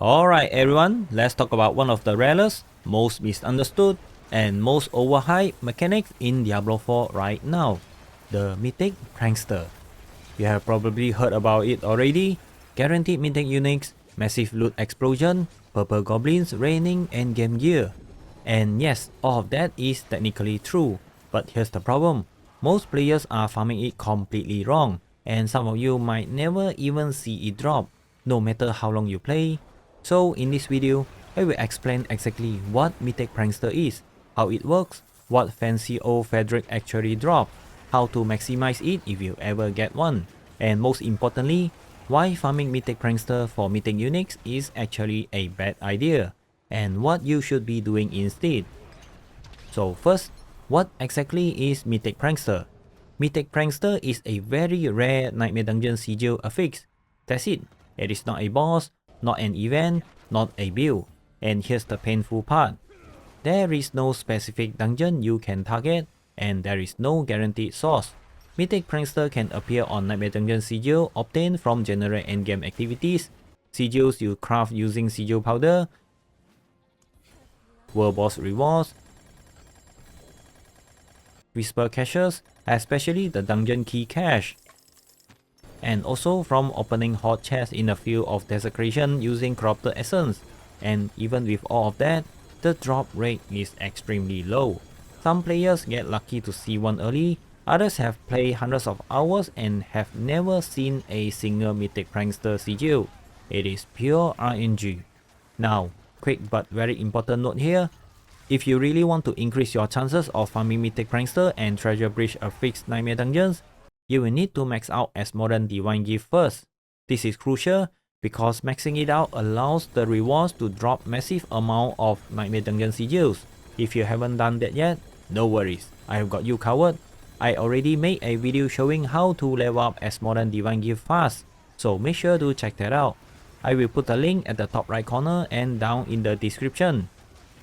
Alright everyone, let's talk about one of the rarest, most misunderstood, and most overhyped mechanics in Diablo 4 right now, the Mythic Prankster. You have probably heard about it already: guaranteed Mythic Uniques, massive loot explosion, purple goblins raining endgame gear. And yes, all of that is technically true, but here's the problem: most players are farming it completely wrong, and some of you might never even see it drop, no matter how long you play. So in this video, I will explain exactly what Mythic Prankster is, how it works, what Fancy Old Fedric actually drops, how to maximize it if you ever get one, and most importantly, why farming Mythic Prankster for Mythic Uniques is actually a bad idea, and what you should be doing instead. So first, what exactly is Mythic Prankster? Mythic Prankster is a very rare Nightmare Dungeon sigil affix. That's it. It is not a boss, not an event, not a build. And here's the painful part: there is no specific dungeon you can target, and there is no guaranteed source. Mythic Prankster can appear on Nightmare Dungeon sigil obtained from general endgame activities, sigils you craft using sigil powder, world boss rewards, whisper caches, especially the dungeon key cache, and also from opening hot chests in a field of desecration using corrupted essence. And even with all of that, the drop rate is extremely low. Some players get lucky to see one early, others have played hundreds of hours and have never seen a single Mythic Prankster sigil. It is pure RNG. Now, quick but very important note here: if you really want to increase your chances of farming Mythic Prankster and Treasure Bridge affixed Nightmare Dungeons, you will need to max out Asmodern Divine Gift first. This is crucial because maxing it out allows the rewards to drop massive amount of Nightmare Dungeon sigils. If you haven't done that yet, no worries, I have got you covered. I already made a video showing how to level up Asmodern Divine Gift fast, so make sure to check that out. I will put a link at the top right corner and down in the description.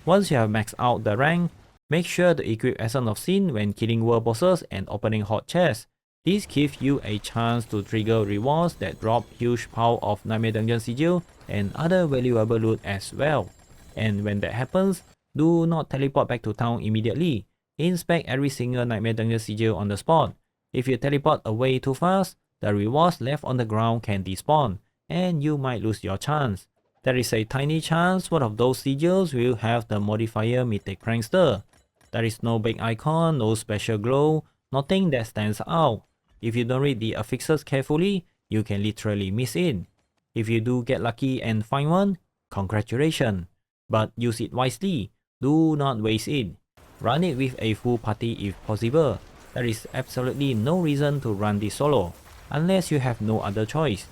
Once you have maxed out the rank, make sure to equip Essence of Sin when killing world bosses and opening hot chests. This gives you a chance to trigger rewards that drop huge pile of Nightmare Dungeon sigil and other valuable loot as well. And when that happens, do not teleport back to town immediately. Inspect every single Nightmare Dungeon sigil on the spot. If you teleport away too fast, the rewards left on the ground can despawn, and you might lose your chance. There is a tiny chance one of those sigils will have the modifier Mythic Prankster. There is no big icon, no special glow, nothing that stands out. If you don't read the affixes carefully, you can literally miss it. If you do get lucky and find one, congratulations. But use it wisely, do not waste it. Run it with a full party if possible. There is absolutely no reason to run this solo, unless you have no other choice.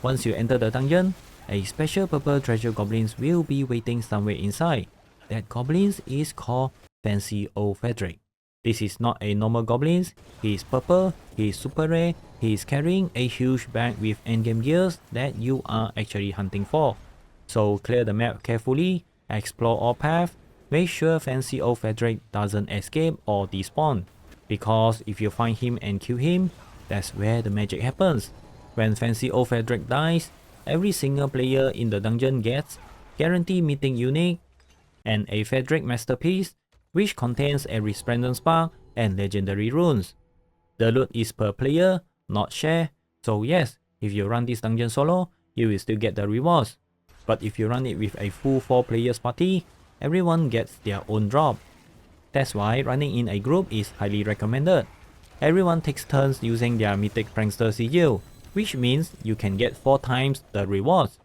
Once you enter the dungeon, a special purple treasure goblins will be waiting somewhere inside. That goblins is called Fancy Old Fedric. This is not a normal goblins. He is purple, he is super rare, he is carrying a huge bag with endgame gears that you are actually hunting for. So clear the map carefully, explore all paths, make sure Fancy Old Fedric doesn't escape or despawn, because if you find him and kill him, that's where the magic happens. When Fancy Old Fedric dies, every single player in the dungeon gets guaranteed Mythic Unique and a Fedric Masterpiece, which contains a Resplendent Spark and Legendary Runes. The loot is per player, not share, so yes, if you run this dungeon solo, you will still get the rewards. But if you run it with a full 4 players party, everyone gets their own drop. That's why running in a group is highly recommended. Everyone takes turns using their Mythic Prankster sigil, which means you can get 4 times the rewards.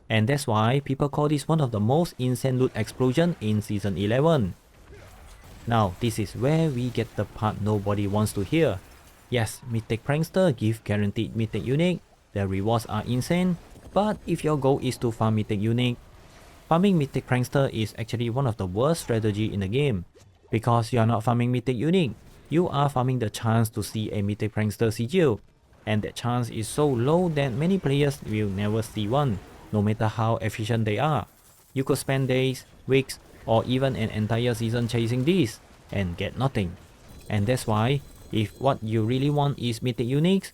And that's why people call this one of the most insane loot explosion in Season 11. Now this is where we get the part nobody wants to hear. Yes, Mythic Prankster give guaranteed Mythic Unique, the rewards are insane, but if your goal is to farm Mythic Unique, farming Mythic Prankster is actually one of the worst strategy in the game. Because you are not farming Mythic Unique, you are farming the chance to see a Mythic Prankster sigil, and that chance is so low that many players will never see one, no matter how efficient they are. You could spend days, weeks, or even an entire season chasing this, and get nothing. And that's why, if what you really want is Mythic Uniques,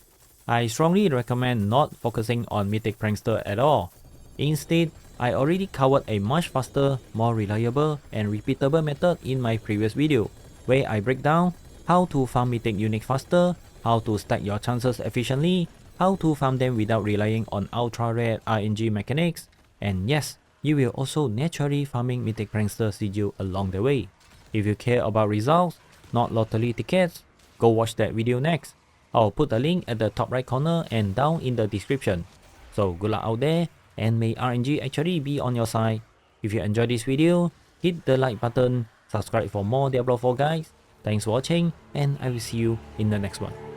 I strongly recommend not focusing on Mythic Prankster at all. Instead, I already covered a much faster, more reliable and repeatable method in my previous video, where I break down how to farm Mythic Uniques faster, how to stack your chances efficiently, how to farm them without relying on ultra rare RNG mechanics, and yes, you will also naturally farming Mythic Prankster sigil along the way. If you care about results, not lottery tickets, go watch that video next. I'll put the link at the top right corner and down in the description. So good luck out there, and may RNG actually be on your side. If you enjoyed this video, hit the like button, subscribe for more Diablo 4 guys. Thanks for watching, and I will see you in the next one.